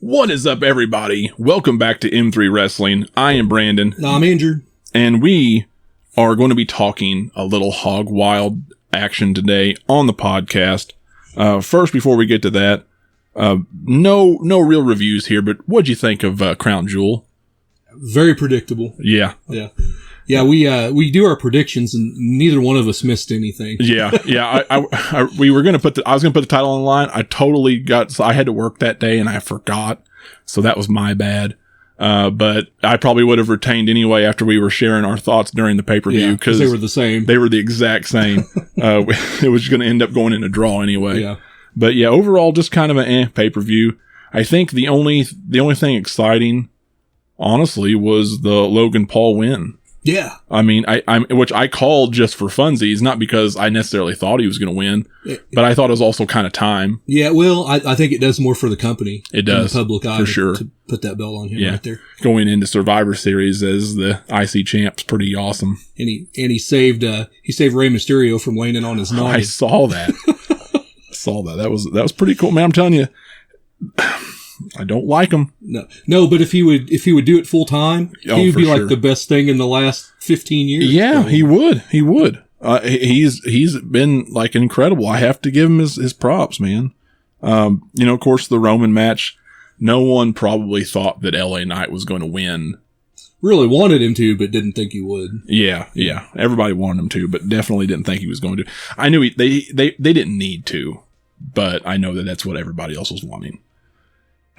What is up, everybody? Welcome back to M3 Wrestling. I am Brandon. I'm Andrew. And we are going to be talking a little hog wild action today on the podcast. First, before we get to that, no real reviews here, but what'd you think of Crown Jewel? Very predictable. Yeah. Yeah, we do our predictions, and neither one of us missed anything. Yeah. We were gonna I was gonna put the title on the line. I had to work that day, and I forgot, so that was my bad. But I probably would have retained anyway after we were sharing our thoughts during the pay-per-view because they were the same. They were the exact same. It was going to end up going in a draw anyway. Yeah. But yeah, overall, just kind of an pay-per-view. I think the only thing exciting, honestly, was the Logan Paul win. Yeah. I mean, which I called just for funsies, not because I necessarily thought he was going to win, but I thought it was also kind of time. Yeah, well, I think it does more for the company. It does. The public eye for sure. To put that belt on him right there. Going into Survivor Series as the IC champ's pretty awesome. And he saved Rey Mysterio from landing on his noggin. I saw that. That was pretty cool, man. I'm telling you. I don't like him. No, but if he would do it full time, he would be like the best thing in the last 15 years. Yeah, he would. He's been like incredible. I have to give him his props, man. Of course, the Roman match, no one probably thought that LA Knight was going to win. Really wanted him to, but didn't think he would. Yeah. Everybody wanted him to, but definitely didn't think he was going to. I knew they didn't need to, but I know that that's what everybody else was wanting.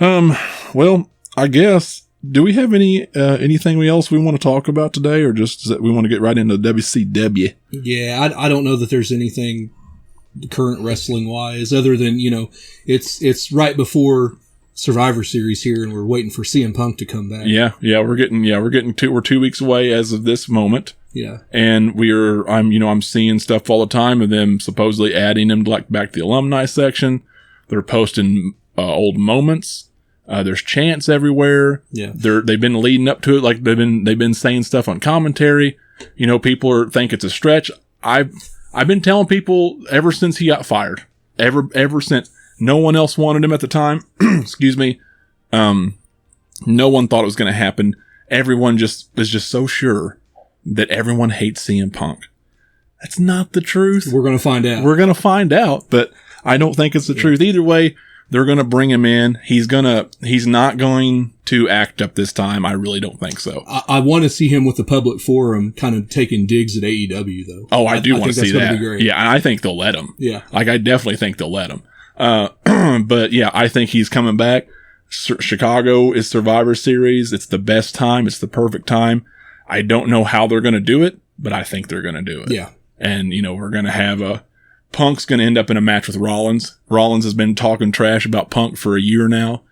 Well, I guess, do we have anything else we want to talk about today, or just that we want to get right into WCW? Yeah, I don't know that there's anything current wrestling wise other than, it's right before Survivor Series here, and we're waiting for CM Punk to come back. Yeah, we're 2 weeks away as of this moment. Yeah. And I'm seeing stuff all the time of them supposedly adding him back to the alumni section. They're posting old moments. There's chants everywhere. Yeah. They've been leading up to it. Like they've been saying stuff on commentary. People think it's a stretch. I've been telling people ever since he got fired, ever since. No one else wanted him at the time. Excuse me. No one thought it was going to happen. Everyone is just so sure that everyone hates CM Punk. That's not the truth. We're going to find out. But I don't think it's the truth. Either way, they're going to bring him in. He's not going to act up this time. I really don't think so. I want to see him with the public forum kind of taking digs at AEW though. Oh, I do want to see that. Be great. Yeah. And I think they'll let him. Yeah. Like I definitely think they'll let him. But yeah, I think he's coming back. Chicago is Survivor Series. It's the best time. It's the perfect time. I don't know how they're going to do it, but I think they're going to do it. Yeah. And, we're going to have Punk's going to end up in a match with Rollins. Rollins has been talking trash about Punk for a year now.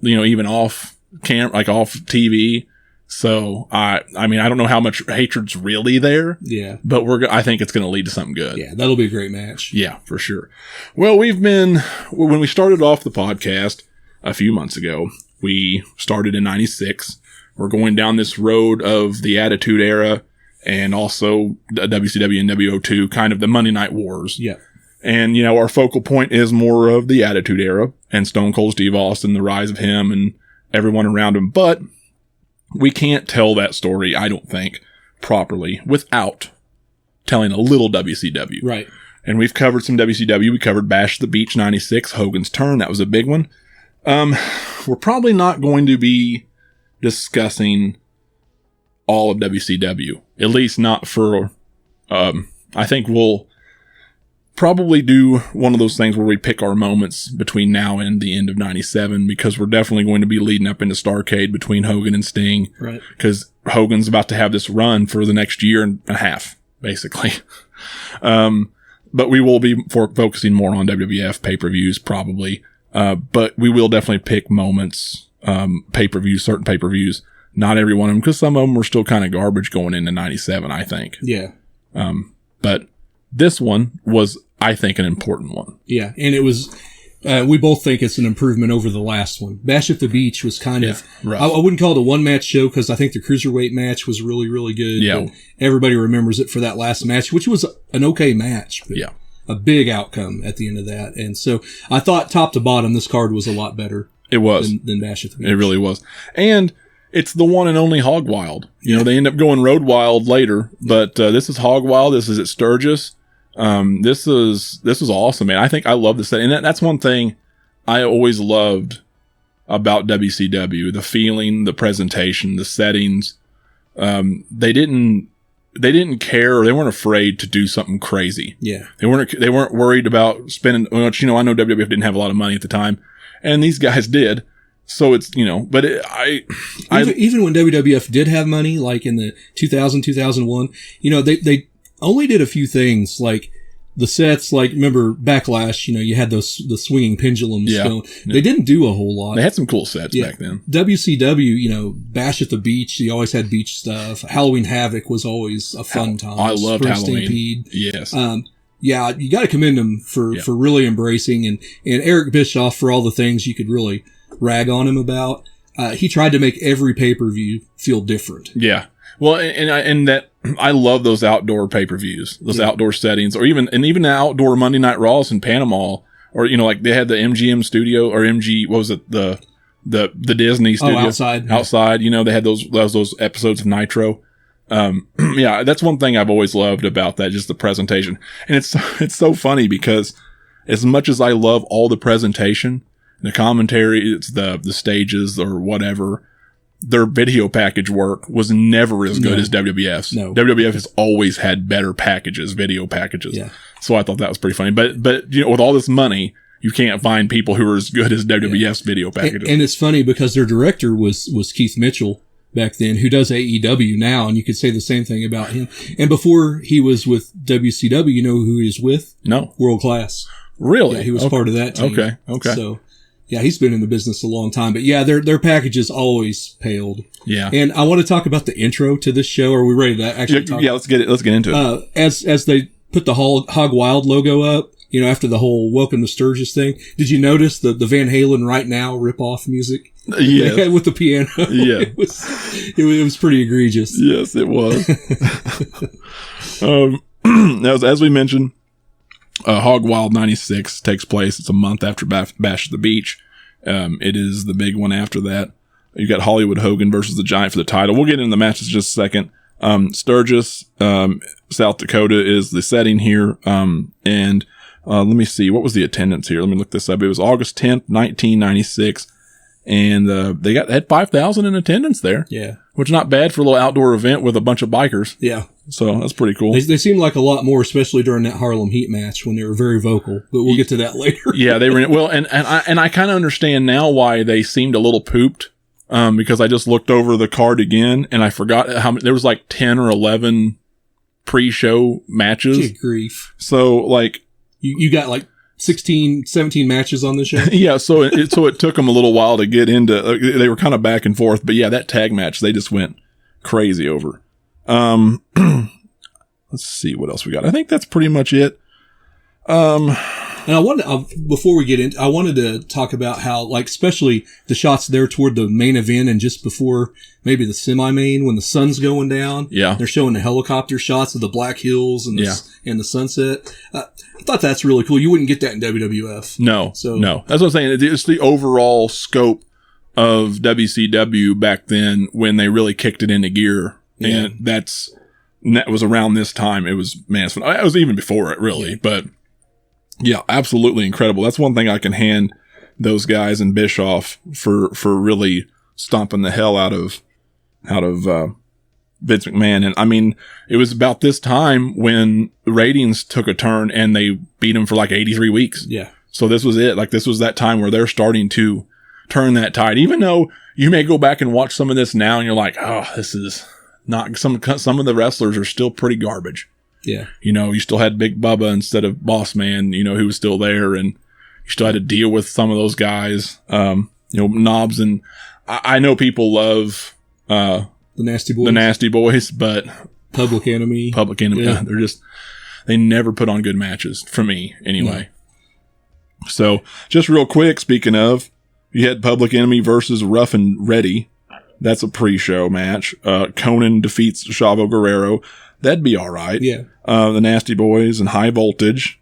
Even off camera, like off TV. So I don't know how much hatred's really there. Yeah. But I think it's going to lead to something good. Yeah. That'll be a great match. Yeah, for sure. Well, when we started off the podcast a few months ago, we started in 96. We're going down this road of the Attitude Era and also WCW and WO2, kind of the Monday Night Wars. Yeah. And, our focal point is more of the Attitude Era and Stone Cold Steve Austin, the rise of him and everyone around him. But we can't tell that story, I don't think, properly without telling a little WCW. Right. And we've covered some WCW. We covered Bash at the Beach 96, Hogan's Turn. That was a big one. We're probably not going to be discussing all of WCW, at least not for, I think we'll probably do one of those things where we pick our moments between now and the end of 97, because we're definitely going to be leading up into Starrcade between Hogan and Sting. Right. Because Hogan's about to have this run for the next year and a half, basically. But we will be focusing more on WWF pay-per-views probably. But we will definitely pick moments, pay-per-views, certain pay-per-views. Not every one of them, because some of them were still kind of garbage going into 97, I think. Yeah. But this one was, I think, an important one. Yeah. And it was, we both think it's an improvement over the last one. Bash at the Beach was kind of, I wouldn't call it a one-match show, because I think the Cruiserweight match was really, really good. Yeah. But everybody remembers it for that last match, which was an okay match. But yeah. A big outcome at the end of that. And so I thought top to bottom, this card was a lot better. It was. Than Bash at the Beach. It really was. And it's the one and only Hog Wild. You know, they end up going Road Wild later, but this is Hog Wild. This is at Sturgis. This is awesome, man. I love this thing. And that's one thing I always loved about WCW, the feeling, the presentation, the settings. They didn't care, or they weren't afraid to do something crazy. Yeah. They weren't worried about spending, which, I know WWF didn't have a lot of money at the time, and these guys did. So it's, but even when WWF did have money, like in the 2000, 2001, they only did a few things, like the sets, like remember Backlash, you had the swinging pendulums going. They didn't do a whole lot. They had some cool sets back then. WCW, Bash at the Beach, you always had beach stuff. Halloween Havoc was always a fun time. I loved Spring Halloween. Stampede. Yes. You got to commend them for really embracing, and Eric Bischoff for all the things you could really rag on him about. He tried to make every pay-per-view feel different. Yeah. Well, and that I love those outdoor pay-per-views, those outdoor settings, or even the outdoor Monday Night Raws in Panama, or like they had the MGM studio or what was it, the Disney studio outside. They had those episodes of Nitro. That's one thing I've always loved about that, just the presentation. And it's so funny because as much as I love all the presentation, the commentary, it's the stages or whatever, their video package work was never as good as WWF's. No. WWF has always had better video packages. Yeah. So I thought that was pretty funny. But with all this money, you can't find people who are as good as WWF's video packages. And it's funny because their director was Keith Mitchell back then, who does AEW now, and you could say the same thing about him. And before he was with WCW, you know who he was with? No. World Class. Really? Yeah, he was part of that team. Okay. So, yeah, he's been in the business a long time. But yeah, their packages always paled. Yeah. And I want to talk about the intro to this show. Are we ready to actually talk? Yeah, let's get into it. As they put the Hog Wild logo up, after the whole Welcome to Sturgis thing, did you notice the Van Halen Right Now rip-off music? Yeah. With the piano. Yeah. It was pretty egregious. Yes, it was. As we mentioned, Hog Wild 96 takes place. It's a month after Bash at the Beach. It is the big one after that. You got Hollywood Hogan versus the Giant for the title. We'll get into the matches in just a second. Sturgis, South Dakota is the setting here. And let me see. What was the attendance here? Let me look this up. It was August 10th, 1996. And they had 5,000 in attendance there. Yeah. Which is not bad for a little outdoor event with a bunch of bikers. Yeah. So that's pretty cool. They seemed like a lot more, especially during that Harlem Heat match when they were very vocal. But we'll get to that later. Yeah, they were. Well, and I kind of understand now why they seemed a little pooped. Because I just looked over the card again and I forgot how many. There was like 10 or 11 pre-show matches. Good grief. So like you got like 16, 17 matches on the show. Yeah. So it took them a little while to get into. They were kind of back and forth. But yeah, that tag match they just went crazy over. Let's see what else we got. I think that's pretty much it. And I wanted, before we get into, I wanted to talk about how, like, especially the shots there toward the main event and just before maybe the semi-main when the sun's going down. Yeah. They're showing the helicopter shots of the Black Hills and the sunset. I thought that's really cool. You wouldn't get that in WWF. No. That's what I'm saying. It's the overall scope of WCW back then when they really kicked it into gear. Yeah. And that was around this time. It was, man, it was even before it really, but yeah, absolutely incredible. That's one thing I can hand those guys and Bischoff for really stomping the hell out of Vince McMahon. And I mean, it was about this time when the ratings took a turn and they beat him for like 83 weeks. Yeah. So this was it. Like this was that time where they're starting to turn that tide, even though you may go back and watch some of this now and you're like, oh, this is not, some of the wrestlers are still pretty garbage. Yeah. You still had Big Bubba instead of Boss Man, who was still there, and you still had to deal with some of those guys. Knobs, and I know people love the Nasty Boys, but Public Enemy. Yeah. They never put on good matches for me anyway. No. So just real quick, speaking of, you had Public Enemy versus Rough and Ready. That's a pre-show match. Conan defeats Chavo Guerrero. That'd be all right. Yeah. The Nasty Boys and High Voltage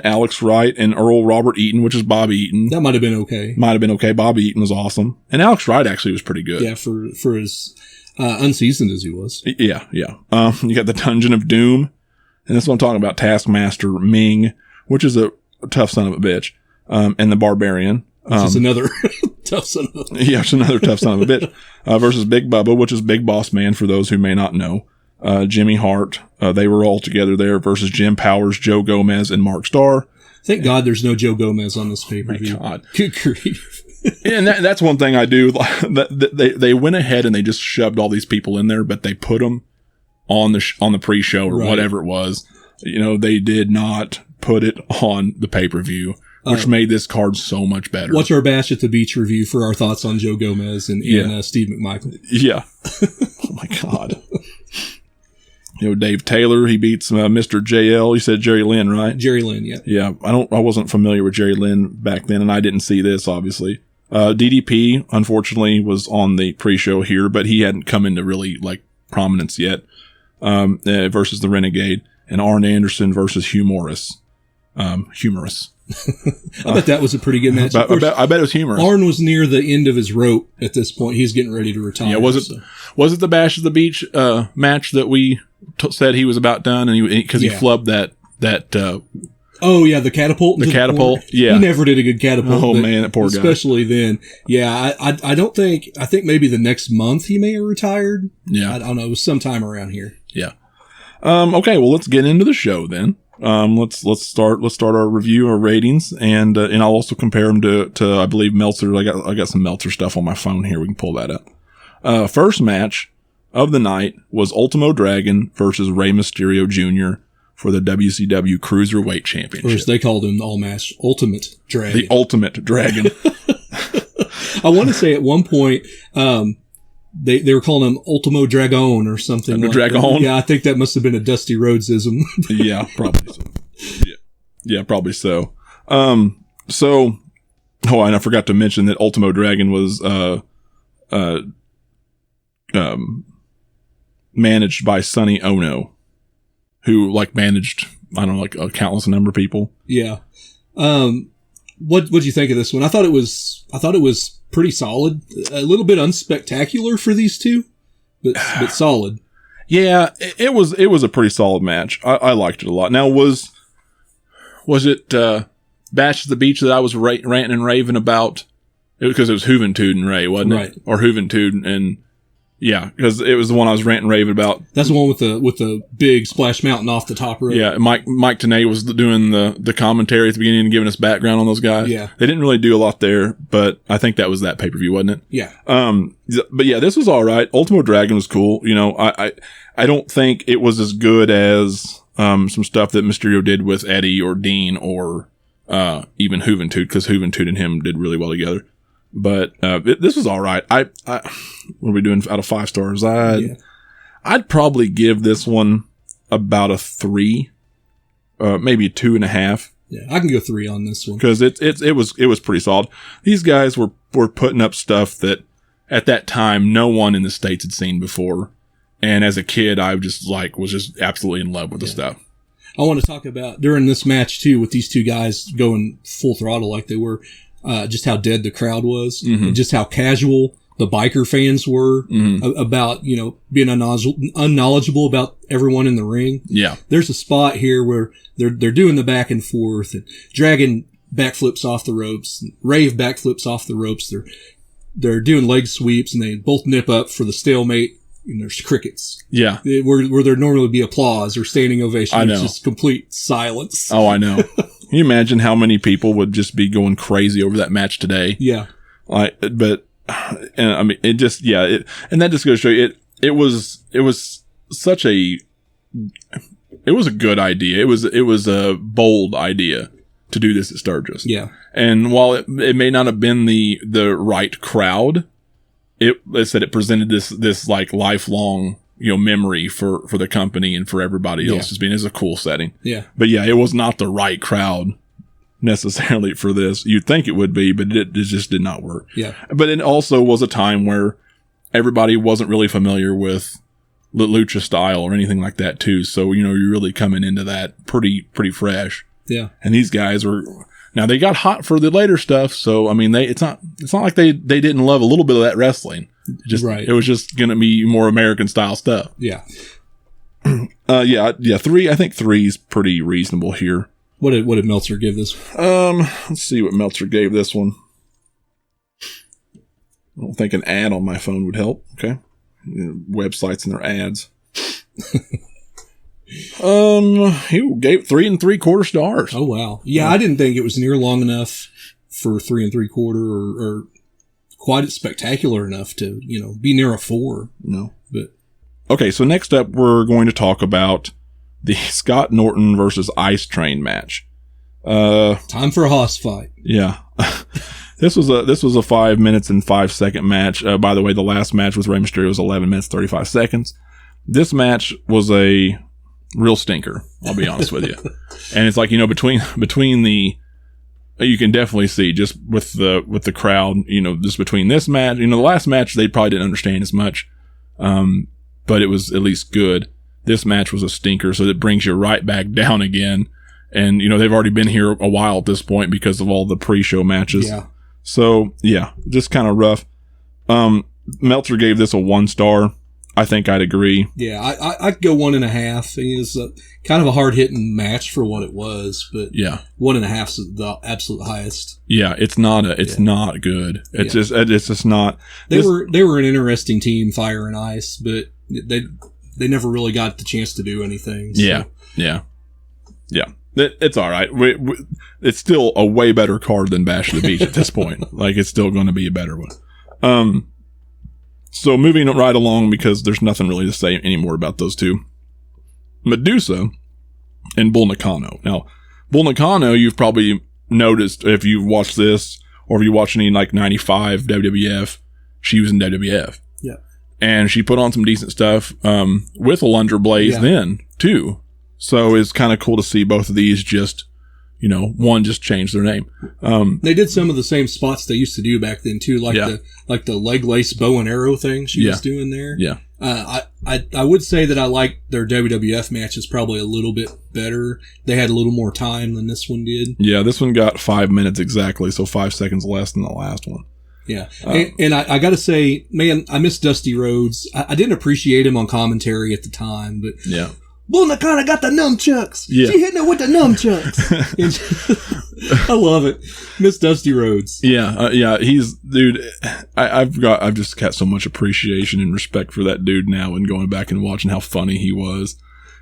Alex Wright and Earl Robert Eaton, which is Bobby Eaton. That might have been okay. Might have been okay. Bobby Eaton was awesome. And Alex Wright actually was pretty good. Yeah, for as unseasoned as he was. Yeah. You got the Dungeon of Doom. And that's what I'm talking about. Taskmaster Ming, which is a tough son of a bitch. And the Barbarian. Which is another tough son of a bitch. Yeah, it's another tough son of a bitch. Versus Big Bubba, which is Big Boss Man for those who may not know. Jimmy Hart, they were all together there versus Jim Powers, Joe Gomez, and Mark Starr. Thank God there's no Joe Gomez on this pay-per-view. My God. Good grief. And that's one thing I do. They went ahead and they just shoved all these people in there, but they put them on the pre-show or whatever it was. They did not put it on the pay-per-view, which made this card so much better. Watch our Bash at the Beach review for our thoughts on Joe Gomez and Steve McMichael. Yeah. Oh my God. Dave Taylor, he beats Mr. JL. You said Jerry Lynn, right? Jerry Lynn, yeah. Yeah. I wasn't familiar with Jerry Lynn back then, and I didn't see this, obviously. DDP, unfortunately, was on the pre-show here, but he hadn't come into really, prominence yet, versus the Renegade, and Arn Anderson versus Hugh Morris. Humorous. I bet that was a pretty good match. I bet it was humorous. Arn was near the end of his rope at this point. He's getting ready to retire. Yeah, was it the Bash of the Beach match that we said he was about done, and because he flubbed that oh yeah, the catapult. The catapult. Yeah, he never did a good catapult. Oh man, that poor guy. Especially then. Yeah, I don't think. I think maybe the next month he may have retired. Yeah, I don't know. It was sometime around here. Yeah. Okay. Well, let's get into the show then. Let's start our review, our ratings, and I'll also compare them to I believe Meltzer. I got some Meltzer stuff on my phone here. We can pull that up. First match of the night was Ultimo Dragon versus Rey Mysterio Jr. for the WCW Cruiserweight Championship. Or as they called him, all match, Ultimate Dragon. The Ultimate Dragon. I want to say at one point, they were calling him Ultimo Dragon or something. Dragon? Yeah, I think that must have been a Dusty Rhodesism. Yeah, probably so. Yeah, probably so. And I forgot to mention that Ultimo Dragon was managed by Sonny Ono, who managed, I don't know, a countless number of people. Yeah. What'd you think of this one? I thought it was pretty solid. A little bit unspectacular for these two, but solid. Yeah, it was a pretty solid match. I liked it a lot. Now, was it Bash at the Beach that I was ranting and raving about? Because it was Juventud and Ray, wasn't it? Right. Or Juventud and... Yeah, because it was the one I was ranting and raving about. That's the one with the big splash mountain off the top rope. Yeah, Mike Tenay was doing the commentary at the beginning and giving us background on those guys. Yeah. They didn't really do a lot there, but I think that was that pay-per-view, wasn't it? Yeah. But yeah, this was all right. Ultimo Dragon was cool. I don't think it was as good as some stuff that Mysterio did with Eddie or Dean or even Juventud, because Juventud and him did really well together. But this was all right. What are we doing out of 5 stars? I'd probably give this one about a 3, maybe a 2.5. Yeah, I can go 3 on this one because it was pretty solid. These guys were putting up stuff that at that time no one in the States had seen before, and as a kid I just was just absolutely in love with the stuff. I want to talk about during this match too, with these two guys going full throttle like they were. Just how dead the crowd was, and just how casual the biker fans were about, being unknowledgeable about everyone in the ring. Yeah. There's a spot here where they're doing the back and forth, and Dragon backflips off the ropes, and Rave backflips off the ropes. They're doing leg sweeps, and they both nip up for the stalemate, and there's crickets. Yeah. Where there'd normally be applause or standing ovation. I know. It's just complete silence. Oh, I know. Can you imagine how many people would just be going crazy over that match today? Yeah. And it just, and that just goes to show you, it was such a good idea. It was a bold idea to do this at Sturgis. Yeah. And while it may not have been the right crowd, it presented this lifelong, memory for the company and for everybody else. Just being, it's a cool setting. Yeah. But yeah, it was not the right crowd necessarily for this. You'd think it would be, but it just did not work. Yeah. But it also was a time where everybody wasn't really familiar with the lucha style or anything like that too. So, you're really coming into that pretty fresh. Yeah. And these guys were, now they got hot for the later stuff. So, I mean, it's not like they didn't love a little bit of that wrestling. It was just going to be more American style stuff. Yeah. Three. I think 3 is pretty reasonable here. What did Meltzer give this? Let's see what Meltzer gave this one. I don't think an ad on my phone would help. Okay. Websites and their ads. He gave 3 3/4 stars. Oh, wow. Yeah, I didn't think it was near long enough for 3 3/4 or quite spectacular enough to, be near a 4. No. But okay, so next up we're going to talk about the Scott Norton versus Ice Train match. Time for a hoss fight. Yeah. This was a 5 minutes and 5 second match. By the way, the last match with Rey Mysterio was 11 minutes, 35 seconds. This match was a real stinker. I'll be honest with you. And it's like, between the, you can definitely see just with the crowd, just between this match, the last match, they probably didn't understand as much. But it was at least good. This match was a stinker. So it brings you right back down again. And, they've already been here a while at this point because of all the pre-show matches. Yeah. So, yeah, just kind of rough. Meltzer gave this a 1 star. I think I'd agree. Yeah, I'd go 1.5. It was kind of a hard-hitting match for what it was, but yeah, 1.5 is the absolute highest. Yeah, it's not good. It's just not. They were an interesting team, Fire and Ice, but they never really got the chance to do anything. So. Yeah. It's all right. It's still a way better card than Bash of the Beach at this point. Like, it's still going to be a better one. So moving right along, because there's nothing really to say anymore about those two. Medusa and Bull Nakano. Now, Bull Nakano, you've probably noticed if you've watched this, or if you watch any like 95 WWF, she was in WWF. Yeah. And she put on some decent stuff with Alundra Blaze then, too. So it's kind of cool to see both of these just, one just changed their name. They did some of the same spots they used to do back then too, like the leg lace bow and arrow thing she was doing there. Yeah. I would say that I like their WWF matches probably a little bit better. They had a little more time than this one did. Yeah, this one got 5 minutes exactly, so 5 seconds less than the last one. Yeah. And I got to say, man, I miss Dusty Rhodes. I didn't appreciate him on commentary at the time, but yeah. Bull Nakano got the numchucks. Yeah. She hitting it with the numchucks. I love it. Miss Dusty Rhodes. Yeah. He's, dude, I've just got so much appreciation and respect for that dude now, and going back and watching how funny he was.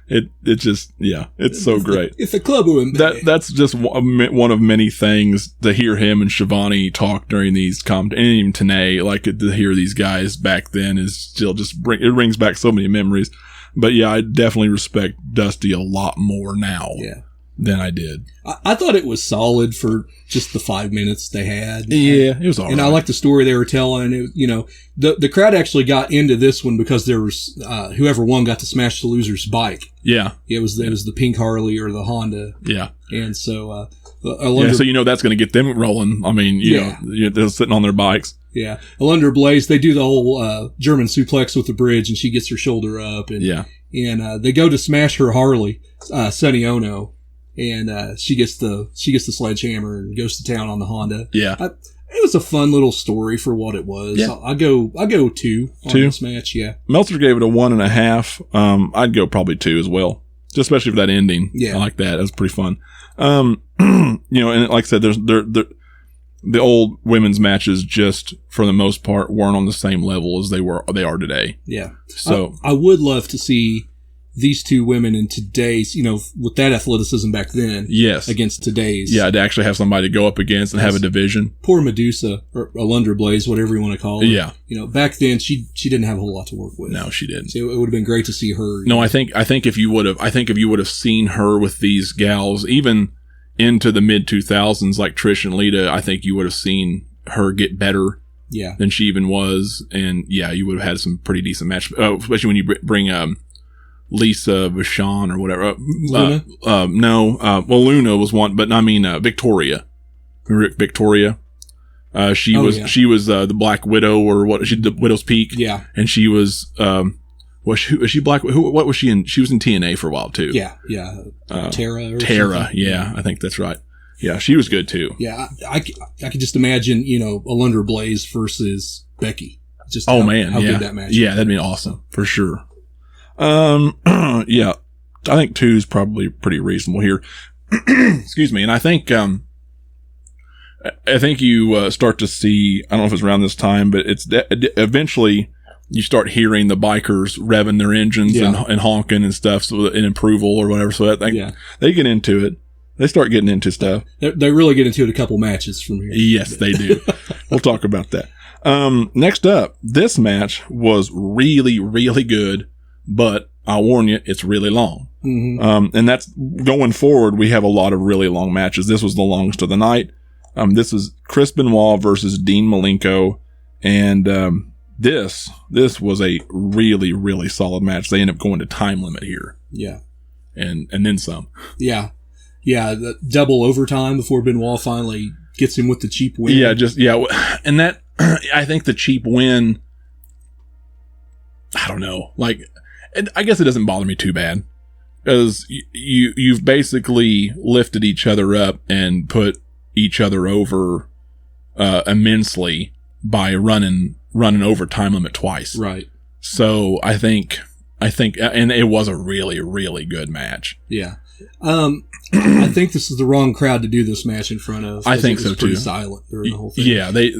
It just, it's so great. It's a club room. That's just one of many things to hear him and Shivani talk during these and even Tenay, like to hear these guys back then is still just it brings back so many memories. But yeah, I definitely respect Dusty a lot more now than I did. I thought it was solid for just the 5 minutes they had. Yeah, it was all right. And I like the story they were telling. The crowd actually got into this one because there was whoever won got to smash the loser's bike. Yeah. It was the pink Harley or the Honda. Yeah. And so so that's going to get them rolling. I mean, they're sitting on their bikes. Yeah. Alundra Blaze, they do the whole German suplex with the bridge, and she gets her shoulder up. And, and they go to smash her Harley, Sonny Ono, and she gets the sledgehammer and goes to town on the Honda. Yeah. It was a fun little story for what it was. Yeah. I'll go 2 on this match. Yeah. Meltzer gave it a 1.5. I'd go probably 2 as well, just especially for that ending. Yeah. I like that. That was pretty fun. And like I said, the old women's matches just for the most part weren't on the same level as they are today. Yeah. So I would love to see these two women in today's, with that athleticism back then. Yes. Against today's. Yeah, to actually have somebody to go up against and have a division. Poor Medusa, or Alundra Blaze, whatever you want to call her. Yeah. Back then she didn't have a whole lot to work with. No, she didn't. So it would have been great to see her. No, I think if you would have seen her with these gals, even into the mid 2000s, like Trish and Lita, I think you would have seen her get better. Yeah. Than she even was, and you would have had some pretty decent match. Especially when you bring Lisa Vachon or whatever. Luna? Well, Luna was one, but I mean, Victoria. Remember Victoria? She was the Black Widow, or what? She the Widow's Peak. Yeah. And she was, Was she black? What was she in? She was in TNA for a while too. Yeah. Tara. Tara. Yeah, I think that's right. Yeah, she was good too. Yeah, I could just imagine, Alundra Blaze versus Becky. Just how good that match. Yeah, that'd be awesome for sure. Yeah, I think 2 is probably pretty reasonable here. Excuse me, and I think you start to see. I don't know if it's around this time, but it's eventually you start hearing the bikers revving their engines and honking and stuff, so in approval or whatever. So I think they get into it. They start getting into stuff. They really get into it a couple matches from here. Yes, they do. We'll talk about that. Next up, this match was really, really good, but I'll warn you, it's really long. Mm-hmm. And that's going forward. We have a lot of really long matches. This was the longest of the night. This is Chris Benoit versus Dean Malenko. And, this was a really, really solid match. They end up going to time limit here. Yeah. And then some. Yeah. Yeah, the double overtime before Benoit finally gets him with the cheap win. And that, I think the cheap win, I don't know, I guess it doesn't bother me too bad, because you've basically lifted each other up and put each other over immensely by running over time limit twice. Right. So I think, and it was a really, really good match. Yeah. I think this is the wrong crowd to do this match in front of. I think so too. Pretty silent during the whole thing. Yeah, they.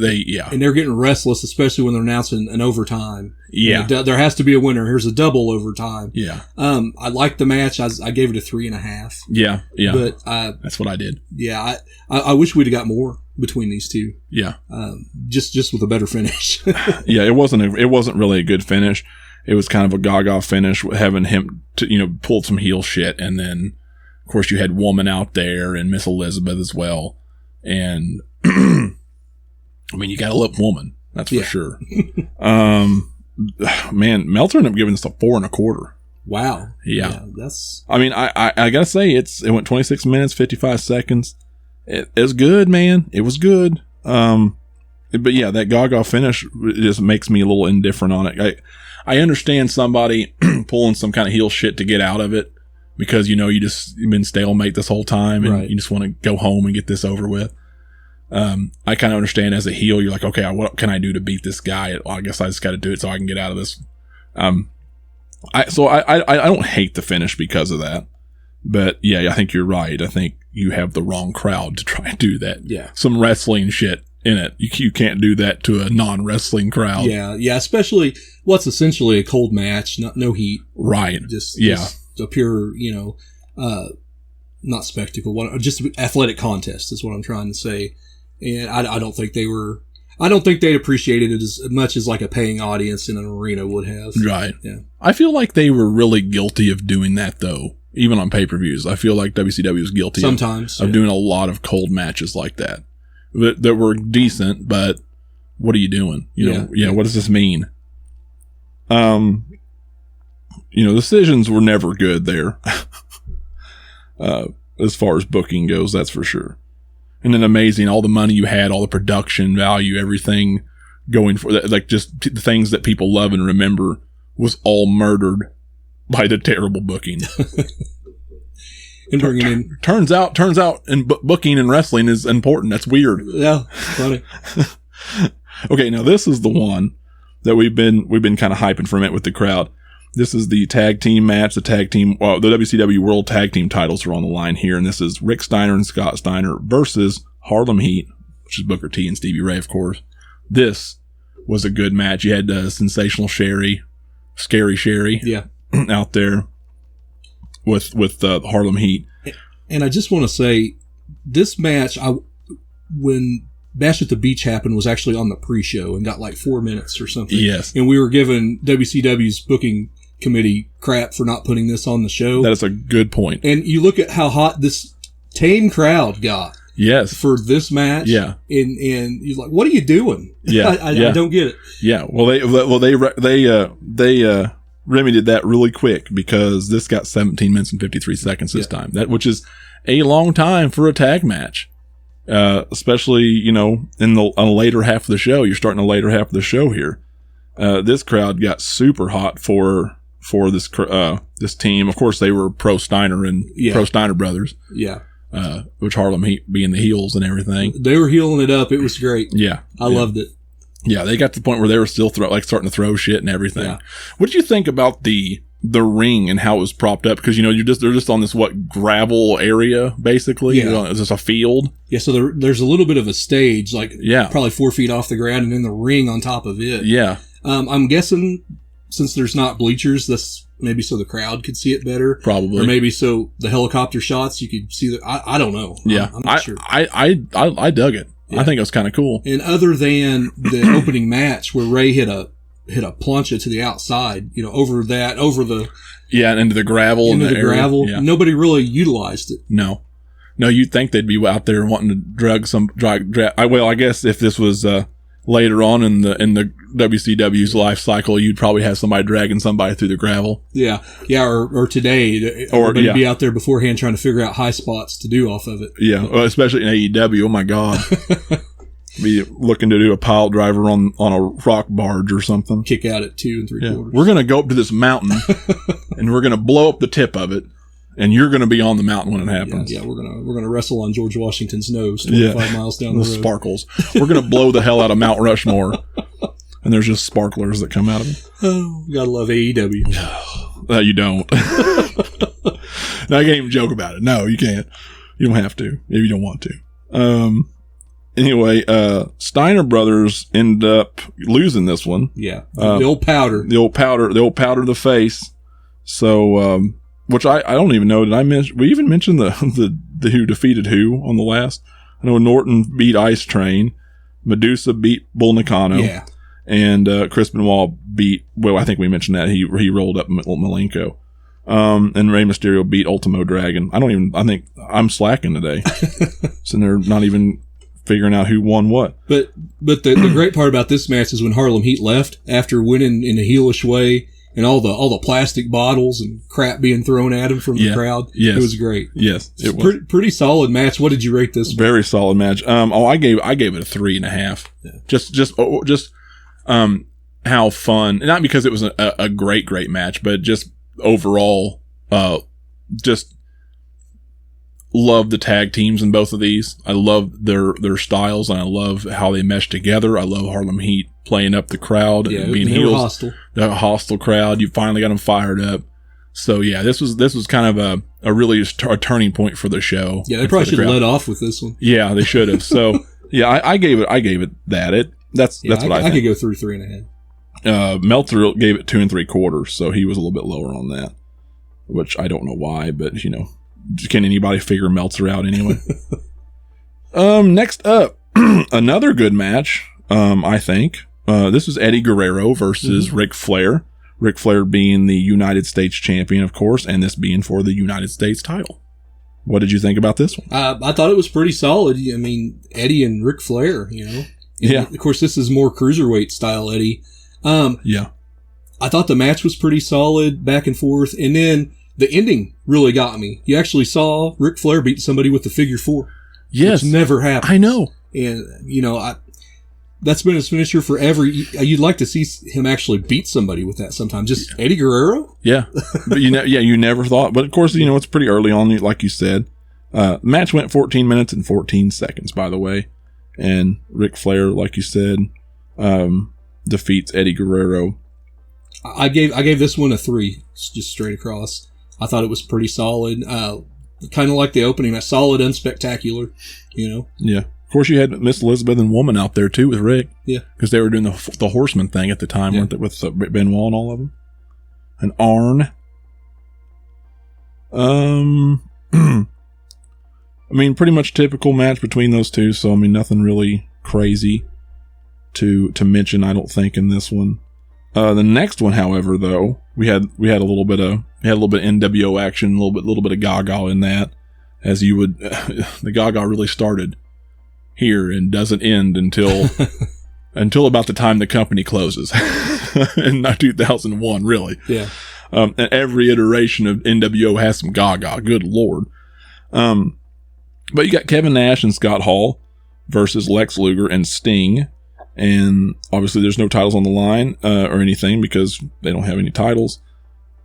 And they're getting restless, especially when they're announcing an overtime. Yeah. There has to be a winner. Here's a double overtime. Yeah. I liked the match. I gave it a 3.5. Yeah. Yeah. But, that's what I did. Yeah. I wish we'd have got more between these two. Yeah. Just with a better finish. Yeah. It wasn't really a good finish. It was kind of a gaga finish, having him to, pull some heel shit. And then, of course, you had Woman out there and Miss Elizabeth as well. And, I mean, you got to love Woman. That's for sure. Man, Meltzer ended up giving us a 4.25. Wow. Yeah. That's. I mean, I gotta say, it went 26 minutes, 55 seconds. It was good, man. It was good. But yeah, that Gaga finish just makes me a little indifferent on it. I understand somebody pulling some kind of heel shit to get out of it, because you've been stalemate this whole time and you just want to go home and get this over with. I kind of understand as a heel, you're like, okay, what can I do to beat this guy? Well, I guess I just got to do it so I can get out of this. I don't hate the finish because of that, but yeah, I think you're right. I think you have the wrong crowd to try and do that. Yeah. Some wrestling shit in it. You can't do that to a non-wrestling crowd. Yeah. Yeah. Especially what's essentially a cold match, no heat. Right. Just a pure, not spectacle, just athletic contest is what I'm trying to say. And I don't think they'd appreciated it as much as like a paying audience in an arena would have. Right. Yeah. I feel like they were really guilty of doing that though, even on pay-per-views. I feel like WCW was guilty sometimes of doing a lot of cold matches like that were decent, but what are you doing? What does this mean? Decisions were never good there. As far as booking goes, that's for sure. And then amazing, all the money you had, all the production value, everything going for that, like just the things that people love and remember, was all murdered by the terrible booking. And bringing in, turns out, booking and wrestling is important. That's weird. Yeah, funny. Okay, now this is the one that we've been kind of hyping for a minute with the crowd. This is the tag team match. The WCW World Tag Team titles are on the line here, and this is Rick Steiner and Scott Steiner versus Harlem Heat, which is Booker T and Stevie Ray, of course. This was a good match. You had Sensational Sherry, Scary Sherry, out there with Harlem Heat. And I just want to say, this match, when Bash at the Beach happened, was actually on the pre-show and got like 4 minutes or something. Yes. And we were given WCW's booking committee crap for not putting this on the show. That is a good point. And you look at how hot this tame crowd got. Yes. For this match. Yeah. And you're like, what are you doing? Yeah. I don't get it. Yeah. Well, they remedied that really quick, because this got 17 minutes and 53 seconds this time. Which is a long time for a tag match. Especially, on a later half of the show. You're starting a later half of the show here. This crowd got super hot for for this team. Of course, they were pro Steiner and pro Steiner brothers. Yeah. Which Harlem Heat being the heels and everything. They were heeling it up. It was great. Yeah. I loved it. Yeah, they got to the point where they were still starting to throw shit and everything. Yeah. What did you think about the ring and how it was propped up? Because they're just on this gravel area basically. Yeah. It's just a field. Yeah, so there's a little bit of a stage, probably 4 feet off the ground, and then the ring on top of it. Yeah. I'm guessing since there's not bleachers, that's maybe so the crowd could see it better. Probably. Or maybe so the helicopter shots, you could see I don't know. Yeah. I'm not sure. I dug it. Yeah. I think it was kind of cool. And other than the opening match where Ray hit a plancha to the outside, over the and into the gravel. Into the gravel. Yeah. Nobody really utilized it. No, you'd think they'd be out there wanting to drag. Well, I guess if this was later on in the WCW's life cycle, you'd probably have somebody dragging somebody through the gravel. Yeah, or today, everybody be out there beforehand trying to figure out high spots to do off of it. Yeah, well, especially in AEW. Oh my God, be looking to do a pile driver on a rock barge or something. Kick out at 2 3/4. We're gonna go up to this mountain and we're gonna blow up the tip of it. And you're going to be on the mountain when it happens. Yeah, we're gonna wrestle on George Washington's nose 25 miles down the road. Sparkles. We're going to blow the hell out of Mount Rushmore. And there's just sparklers that come out of it. Oh, gotta love AEW. No, you don't. No, I can't even joke about it. No, you can't. You don't have to if you don't want to. Anyway, Steiner brothers end up losing this one. Yeah, the old powder. The old powder the face. So, which I don't even know. Did I mention? We even mentioned the who defeated who on the last. I know Norton beat Ice Train, Medusa beat Bull Nakano, and Chris Benoit beat. Well, I think we mentioned that he rolled up Malenko, and Rey Mysterio beat Ultimo Dragon. I think I'm slacking today, so they're not even figuring out who won what. But the great part about this match is when Harlem Heat left after winning in a heelish way. And all the plastic bottles and crap being thrown at him from the crowd. Yes. It was great. Yes, it was. Pretty solid match. What did you rate this? Very solid match. I gave it a 3.5. Yeah. Just how fun. Not because it was a great match, but just overall, just love the tag teams in both of these. I love their styles, and I love how they mesh together. I love Harlem Heat playing up the crowd and being heels. Hostile. The hostile crowd. You finally got them fired up. So yeah, this was kind of a really a turning point for the show. Yeah, they probably should have let off with this one. Yeah, they should have. So yeah, I gave it that. That's what I think. I could go through 3.5. Meltzer gave it 2 3/4, so he was a little bit lower on that, which I don't know why, but can anybody figure Meltzer out anyway? Next up, another good match. I think this was Eddie Guerrero versus Ric Flair. Ric Flair being the United States champion, of course, and this being for the United States title. What did you think about this one? I thought it was pretty solid. I mean, Eddie and Ric Flair, And of course, this is more cruiserweight style Eddie. I thought the match was pretty solid, back and forth, and then the ending really got me. You actually saw Ric Flair beat somebody with the figure 4. Yes. Which never happened. I know. And, that's been his finisher forever. You'd like to see him actually beat somebody with that sometime. Just Eddie Guerrero? Yeah. But you never thought. But of course, it's pretty early on, like you said. The match went 14 minutes and 14 seconds, by the way. And Ric Flair, like you said, defeats Eddie Guerrero. I gave this one a 3, just straight across. I thought it was pretty solid. Kind of like the opening, a solid, unspectacular, Yeah. Of course, you had Miss Elizabeth and Woman out there too with Rick. Yeah. Because they were doing the Horseman thing at the time, weren't they, with Benoit and all of them? And Arn. I mean, pretty much typical match between those two. So, I mean, nothing really crazy to mention, I don't think, in this one. The next one, however, though, we had a little bit of NWO action, a little bit of Gaga in that, as you would. The Gaga really started here and doesn't end until about the time the company closes in 2001, really. Yeah. And every iteration of NWO has some Gaga. Good Lord. But you got Kevin Nash and Scott Hall versus Lex Luger and Sting. And obviously there's no titles on the line or anything because they don't have any titles.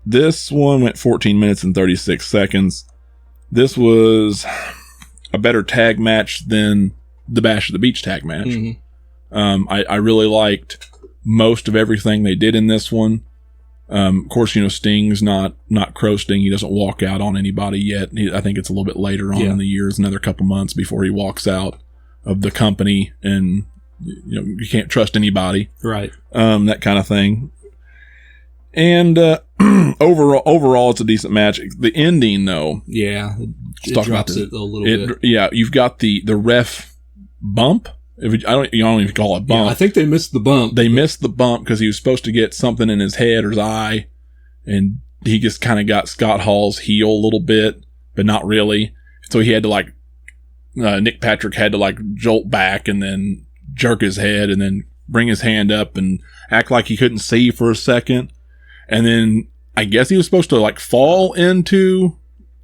This one went 14 minutes and 36 seconds. This was a better tag match than the Bash at the Beach tag match. Mm-hmm. I really liked most of everything they did in this one. Of course, Sting's not Crow Sting. He doesn't walk out on anybody yet. I think it's a little bit later on in the year. It's another couple months before he walks out of the company, and you can't trust anybody. Right. That kind of thing. And overall, it's a decent match. The ending, though. Yeah. It drops it a little bit. Yeah, you've got the ref bump. You don't even call it bump. Yeah, I think they missed the bump. They missed the bump because he was supposed to get something in his head or his eye, and he just kind of got Scott Hall's heel a little bit, but not really. So he had to Nick Patrick had to jolt back and then jerk his head and then bring his hand up and act like he couldn't see for a second. And then I guess he was supposed to fall into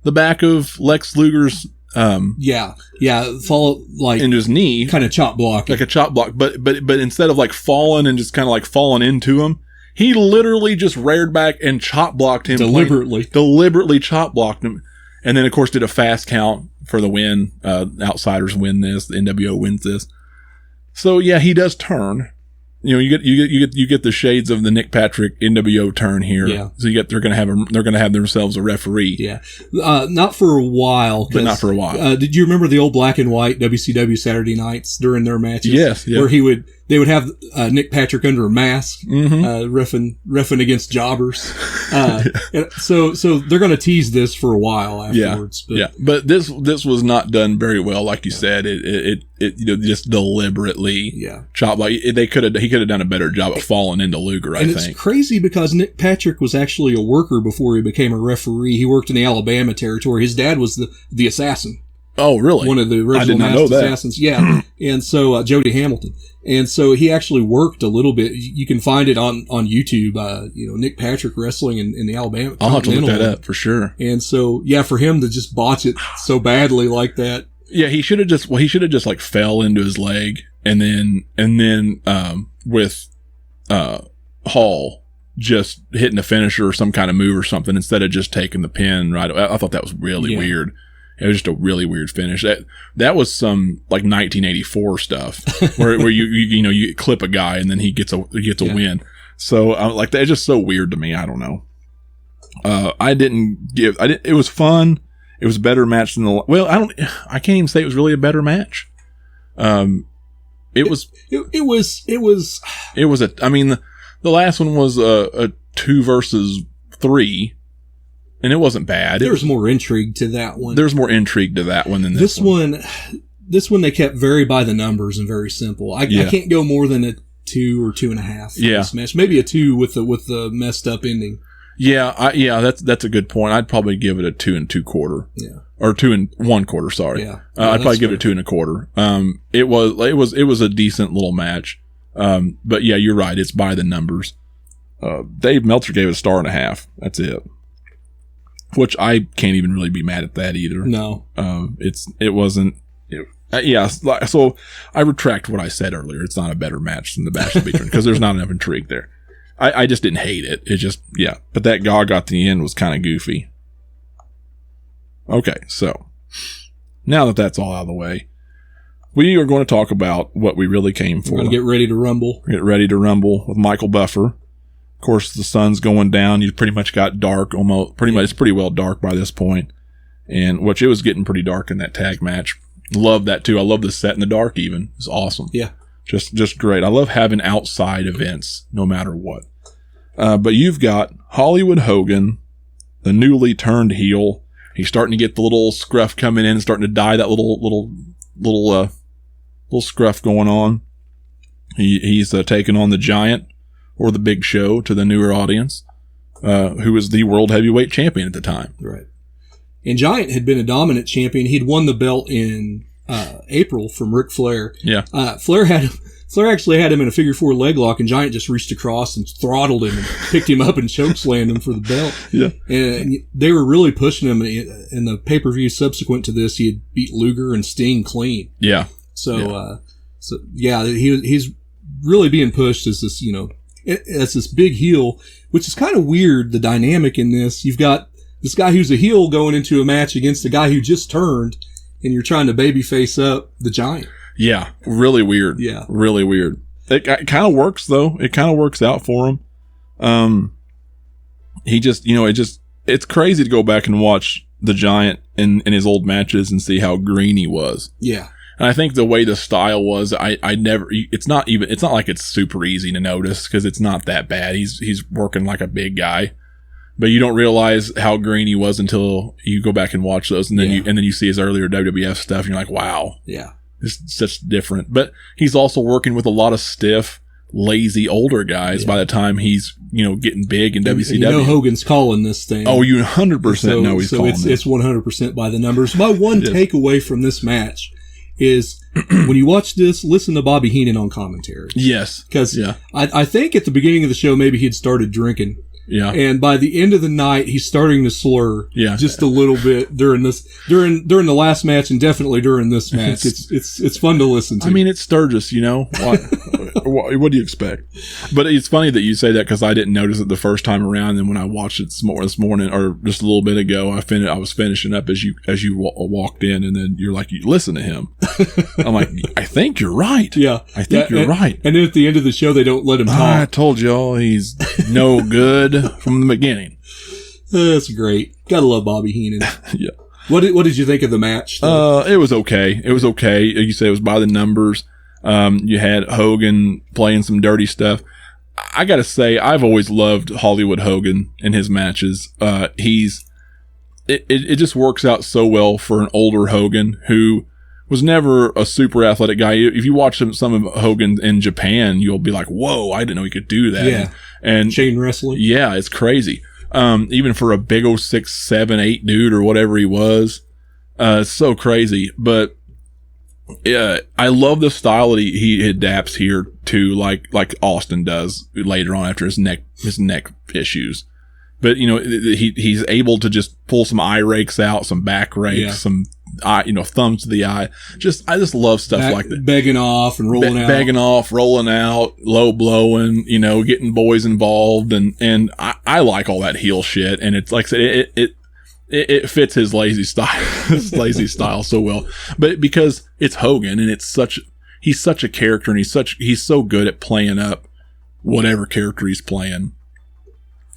the back of Lex Luger's fall into his knee, kind of chop block, like a chop block. But instead of falling and just kind of falling into him, he literally just reared back and chop blocked him deliberately chop blocked him, and then of course did a fast count for the win. Outsiders win this. The NWO wins this. So yeah, he does turn. You get the shades of the Nick Patrick NWO turn here. Yeah. So they're gonna have themselves a referee. Yeah. Not for a while. But not for a while. Did you remember the old black and white WCW Saturday nights during their matches? Yes. Yeah. Where they would have Nick Patrick under a mask, mm-hmm. reffing against jobbers. So they're gonna tease this for a while afterwards. Yeah. But this was not done very well, like you said. It just deliberately chop block. He could have done a better job of falling into Luger, I think. And it's crazy because Nick Patrick was actually a worker before he became a referee. He worked in the Alabama territory. His dad was the assassin. Oh, really? One of the original I did not know that. assassins. Yeah. And so, Jody Hamilton. And so he actually worked a little bit. You can find it on YouTube, Nick Patrick wrestling in the Alabama. I'll have to look that up for sure. And so, for him to just botch it so badly like that. Yeah, he should have just fell into his leg and then with Hall just hitting a finisher or some kind of move or something instead of just taking the pin right away. I thought that was really weird. It was just a really weird finish. That was some 1984 stuff where you clip a guy and then he gets a win. So it's just so weird to me. I don't know. It was fun. It was a better match than I can't even say it was really a better match. The last one was a 2 versus 3. And it wasn't bad. There's more intrigue to that one. There's more intrigue to that one than this one. This one they kept very by the numbers and very simple. I can't go more than a 2 or 2.5. Yeah. This match. Maybe a 2 with the messed up ending. Yeah. That's a good point. I'd probably give it a 2 2/4. Yeah. Or 2 1/4. Sorry. Yeah. I'd probably give it a 2 1/4. It was a decent little match. But yeah, you're right. It's by the numbers. Dave Meltzer gave it a 1.5 stars. That's it. Which I can't even really be mad at that either. No. It wasn't. So I retract what I said earlier. It's not a better match than the Bash of the Beach because there's not enough intrigue there. I just didn't hate it. It just, But that gog at the end was kind of goofy. Okay, so now that that's all out of the way, we are going to talk about what we really came for. We're going to get ready to rumble. Get ready to rumble with Michael Buffer. Of course, the sun's going down. You pretty much got dark, almost. Pretty much, it's pretty well dark by this point. And which it was getting pretty dark in that tag match. Love that too. I love the set in the dark. Even it's awesome. Yeah, just great. I love having outside events, no matter what. But you've got Hollywood Hogan, the newly turned heel. He's starting to get the little scruff coming in, starting to dye that little scruff going on. He's taking on the Giant. Or the Big Show to the newer audience, who was the World Heavyweight Champion at the time. Right. And Giant had been a dominant champion. He'd won the belt in April from Ric Flair. Yeah. Flair actually had him in a figure 4 leg lock, and Giant just reached across and throttled him and picked him up and chokeslammed him for the belt. Yeah. And they were really pushing him. In the pay-per-view subsequent to this, he had beat Luger and Sting clean. Yeah. So he's really being pushed as this, It's this big heel, which is kind of weird, the dynamic in this. You've got this guy who's a heel going into a match against a guy who just turned, and you're trying to babyface up the Giant. Yeah, really weird. Yeah. Really weird. It kind of works, though. It kind of works out for him. He just, it's crazy to go back and watch the Giant in his old matches and see how green he was. Yeah. And I think the way the style was, it's not like it's super easy to notice because it's not that bad. He's working like a big guy, but you don't realize how green he was until you go back and watch those. And then you see his earlier WWF stuff and you're like, wow. Yeah. It's such different. But he's also working with a lot of stiff, lazy older guys by the time he's, getting big in WCW. And Hogan's calling this thing. Oh, you 100% know he's calling it. So it's 100% by the numbers. My one takeaway from this match is when you watch this, listen to Bobby Heenan on commentary. Yes. Because I think at the beginning of the show, maybe he'd started drinking. Yeah. And by the end of the night, he's starting to slur just a little bit during the last match and definitely during this match. It's fun to listen to. I mean, it's Sturgis, what do you expect? But it's funny that you say that because I didn't notice it the first time around. And when I watched it this morning or just a little bit ago, I was finishing up as you walked in, and then you're like, you listen to him. I'm like, I think you're right. Yeah. I think you're right. And then at the end of the show, they don't let him talk. I told y'all he's no good from the beginning. That's great. Gotta love Bobby Heenan. Yeah. What did you think of the match? It was okay. It was okay. You said it was by the numbers. You had Hogan playing some dirty stuff. I gotta say, I've always loved Hollywood Hogan in his matches. It just works out so well for an older Hogan who was never a super athletic guy. If you watch some of Hogan in Japan, you'll be like, whoa, I didn't know he could do that. Yeah. And chain wrestling. Yeah, it's crazy. Even for a big 6, 7, 8 dude or whatever he was. It's so crazy. But yeah, I love the style that he adapts here to like Austin does later on after his neck issues. But he's able to just pull some eye rakes out, some back rakes, some thumbs to the eye. I just love stuff like that. Begging off and rolling out. Begging off, rolling out, low blowing, getting boys involved. And I like all that heel shit. And it's like I said, it fits his lazy style so well. But because it's Hogan and he's such a character and he's so good at playing up whatever character he's playing.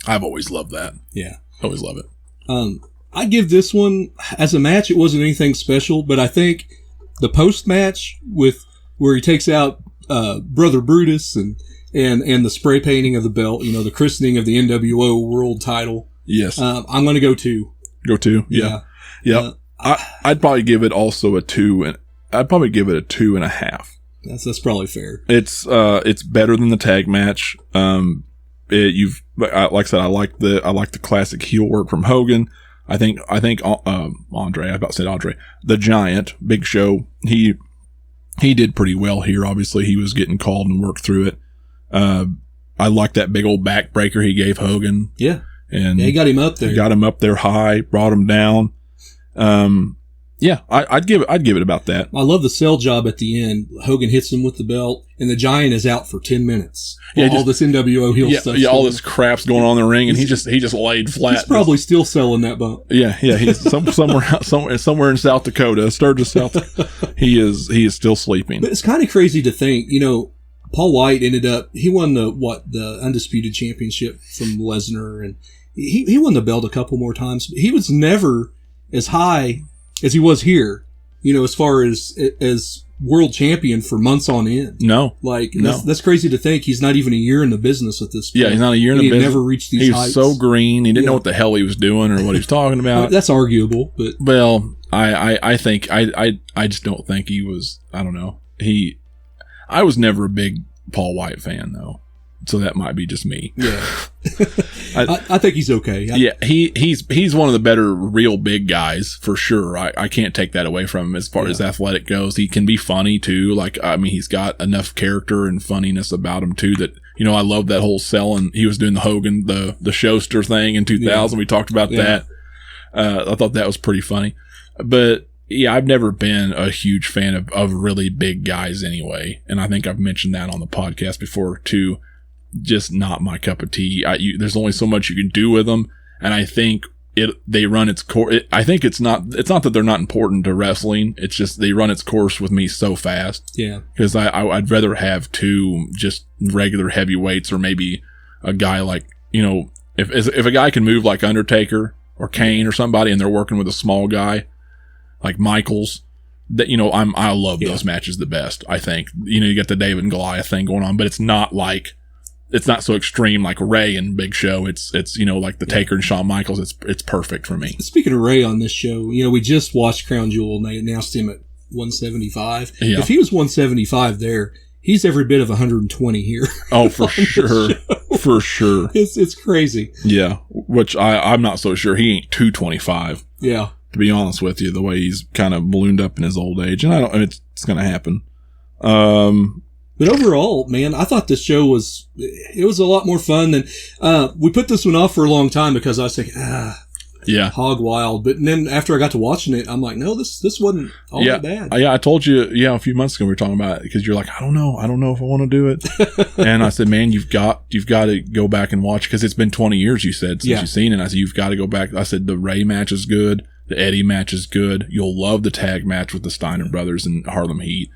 I've always loved that. Yeah. Always love it. I give this one, as a match, it wasn't anything special, but I think the post-match where he takes out Brother Brutus and the spray painting of the belt, the christening of the NWO world title. Yes. I'm going to go 2. Go 2? Yeah. Yep. I'd probably give it also a 2, and I'd probably give it a 2.5. That's probably fair. It's better than the tag match. Like I said, I like the classic heel work from Hogan. I think Andre, I about said Andre, the Giant, Big Show, he did pretty well here. Obviously, he was getting called and worked through it. I like that big old backbreaker he gave Hogan. Yeah. And he got him up there. He got him up there high, brought him down. Yeah, I'd give it about that. I love the sell job at the end. Hogan hits him with the belt, and the Giant is out for 10 minutes. Yeah, all this NWO heel stuff. Yeah, all this crap's going on in the ring, and he just laid flat. He's probably still selling that bump. Yeah. He's somewhere in South Dakota, Sturgis, South Dakota. He is still sleeping. But it's kind of crazy to think. Paul White he won the Undisputed Championship from Lesnar, and he won the belt a couple more times. But he was never as high as he was here, as far as world champion for months on end. No. That's crazy to think. He's not even a year in the business at this point. Yeah, he's not a year in the business. He never reached these heights. He was so green. He didn't know what the hell he was doing or what he was talking about. That's arguable, but. Well, I think, I just don't think he was, I don't know. I was never a big Paul White fan, though. So that might be just me. Yeah. I think he's okay. He's one of the better real big guys for sure. I can't take that away from him as far as athletic goes. He can be funny too. He's got enough character and funniness about him too that, I love that whole selling. He was doing the Hogan, the Schuster thing in 2000. We talked about that. I thought that was pretty funny, but yeah, I've never been a huge fan of really big guys anyway. And I think I've mentioned that on the podcast before too. just not my cup of tea. There's only so much you can do with them, and I think they run its course. I think it's not that they're not important to wrestling. It's just they run its course with me so fast. Yeah. Because I'd rather have two just regular heavyweights, or maybe a guy like, if a guy can move like Undertaker or Kane or somebody, and they're working with a small guy like Michaels, that, I love those matches the best. I think, you get the David and Goliath thing going on, but it's not so extreme like Ray and Big Show. It's like the Taker and Shawn Michaels. It's perfect for me. Speaking of Ray on this show, we just watched Crown Jewel and they announced him at 175. Yeah. If he was 175 there, he's every bit of 120 here. Oh, for sure. For sure. It's crazy. Yeah. Which I'm not so sure. He ain't 225. Yeah. To be honest with you, the way he's kind of ballooned up in his old age. And it's going to happen. But overall, man, I thought this show was a lot more fun than, we put this one off for a long time because I was thinking, Hog Wild. But then after I got to watching it, I'm like, no, this wasn't all that bad. Yeah, I told you, a few months ago we were talking about it because you're like, I don't know if I want to do it. And I said, man, you've got to go back and watch, because it's been 20 years, you said, since you've seen it. And I said, you've got to go back. I said, the Ray match is good. The Eddie match is good. You'll love the tag match with the Steiner brothers and Harlem Heat.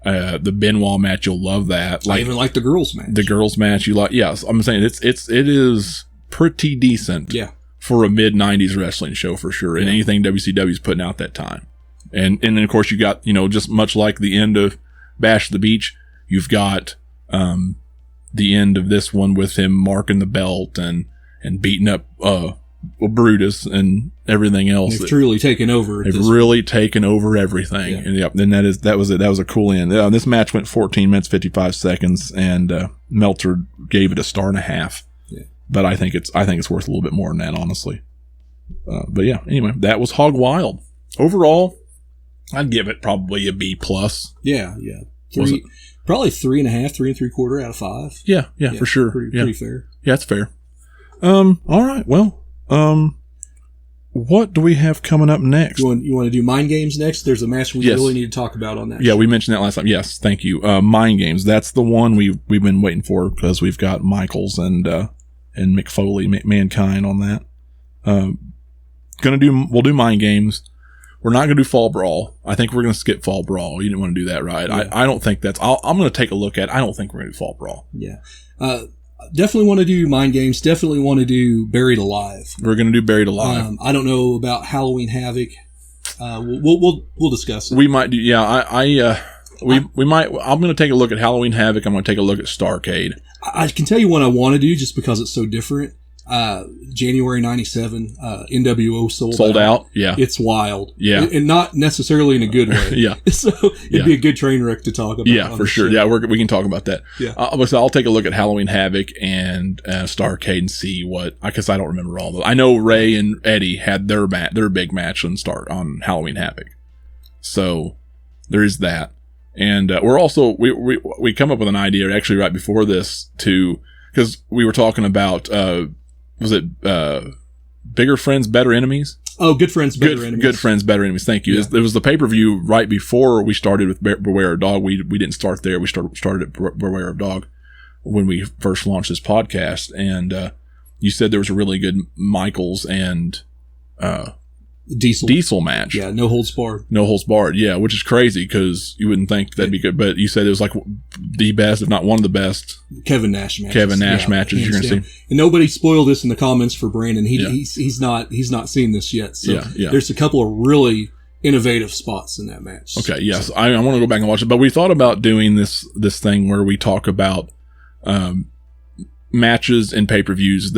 The Benoit match, you'll love that. I even like the girls match. The girls match, you like. Yes, I'm saying it is pretty decent. Yeah. For a mid-90s wrestling show, for sure. And anything WCW's putting out that time. And then of course you got, just much like the end of Bash the Beach, you've got the end of this one with him marking the belt and beating up Brutus and everything else. They've truly taken over. They've really taken over everything. Yeah. And then that was it. That was a cool end. This match went 14 minutes 55 seconds, and Meltzer gave it a 1.5 stars. Yeah. But I think it's worth a little bit more than that, honestly. But yeah, anyway, that was Hog Wild. Overall, I'd give it probably a B+. Yeah. Probably 3.5, 3 3/4 out of 5. Yeah, for sure. Pretty fair. Yeah, it's fair. All right. Well, what do we have coming up next? You want to do Mind Games next? There's a match we really need to talk about on that. Yeah, we mentioned that last time. Yes, thank you. Mind Games. That's the one we've been waiting for, because we've got Michaels and Mick Foley, Mankind on that. We'll do Mind Games. We're not going to do Fall Brawl. I think we're going to skip Fall Brawl. You didn't want to do that, right? Yeah. I don't think I'm going to take a look at it. I don't think we're going to do Fall Brawl. Yeah. Definitely want to do Mind Games. Definitely want to do Buried Alive. We're going to do Buried Alive. I don't know about Halloween Havoc. We'll discuss it. We might do. Yeah. We might. I'm going to take a look at Halloween Havoc. I'm going to take a look at Starrcade. I can tell you what I want to do, just because it's so different. January 97, NWO sold out. Yeah. It's wild. Yeah. And not necessarily in a good way. Yeah. So it'd be a good train wreck to talk about. Yeah, for sure. Show. Yeah, we can talk about that. Yeah. I'll take a look at Halloween Havoc and Starrcade and see because I don't remember all of them. I know Ray and Eddie had their big match on Halloween Havoc. So there is that. And we're also, we come up with an idea actually right before this because we were talking about, was it Bigger Friends, Better Enemies? Oh, Good Friends, Better Enemies. Good Friends, Better Enemies. Thank you. Yeah. It was the pay-per-view right before we started with Beware of Dog. We didn't start there. We started at Beware of Dog when we first launched this podcast. And you said there was a really good Michaels and Diesel match. Yeah, no holds barred. No holds barred, yeah, which is crazy because you wouldn't think that'd be good. But you said it was like the best, if not one of the best, Kevin Nash matches you're going to see. And nobody spoiled this in the comments for Brandon. He's not seen this yet. So there's a couple of really innovative spots in that match. Okay, yes, I want to go back and watch it. But we thought about doing this thing where we talk about matches and pay-per-views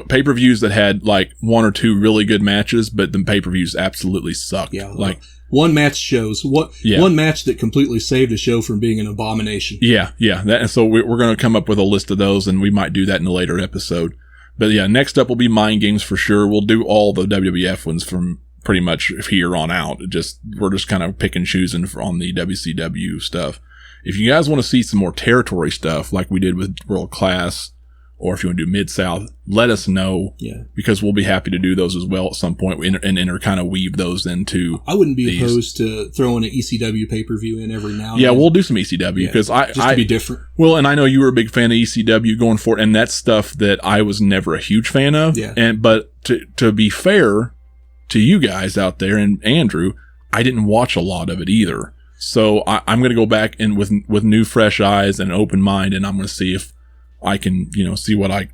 pay-per-views that had like one or two really good matches, but the pay-per-views absolutely sucked. Yeah, like one match shows one match that completely saved a show from being an abomination. Yeah. And so we're going to come up with a list of those, and we might do that in a later episode. But yeah, next up will be Mind Games for sure. We'll do all the WWF ones from pretty much here on out. We're just kind of picking and choosing on the WCW stuff. If you guys want to see some more territory stuff, like we did with World Class, or if you want to do Mid-South, let us know. Yeah. Because we'll be happy to do those as well at some point and kind of weave those into. I wouldn't be opposed to throwing an ECW pay-per-view in every now and then. then. We'll do some ECW because just to be different. Well, and I know you were a big fan of ECW going forward, and that's stuff that I was never a huge fan of. Yeah. But to be fair to you guys out there and Andrew, I didn't watch a lot of it either. So I'm going to go back and with new, fresh eyes and an open mind, and I'm going to see if I can, see what I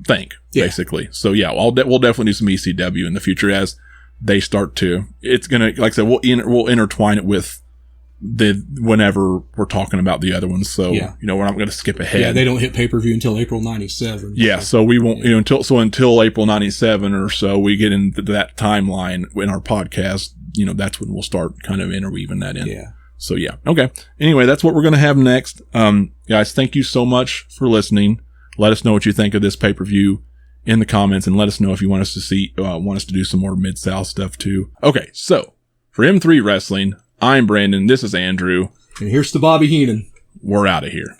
think, basically. So yeah, we'll definitely do some ECW in the future as they start to. It's going to, like I said, we'll intertwine it with whenever we're talking about the other ones. So, we're not going to skip ahead. Yeah, they don't hit pay-per-view until April 97. Yeah, so we won't, until April 97 or so, we get into that timeline in our podcast. That's when we'll start kind of interweaving that in. Yeah. So yeah. Okay. Anyway, that's what we're going to have next. Guys, thank you so much for listening. Let us know what you think of this pay-per-view in the comments, and let us know if you want us to do some more Mid-South stuff too. Okay. So for M3 Wrestling, I'm Brandon. This is Andrew. And here's to Bobby Heenan. We're out of here.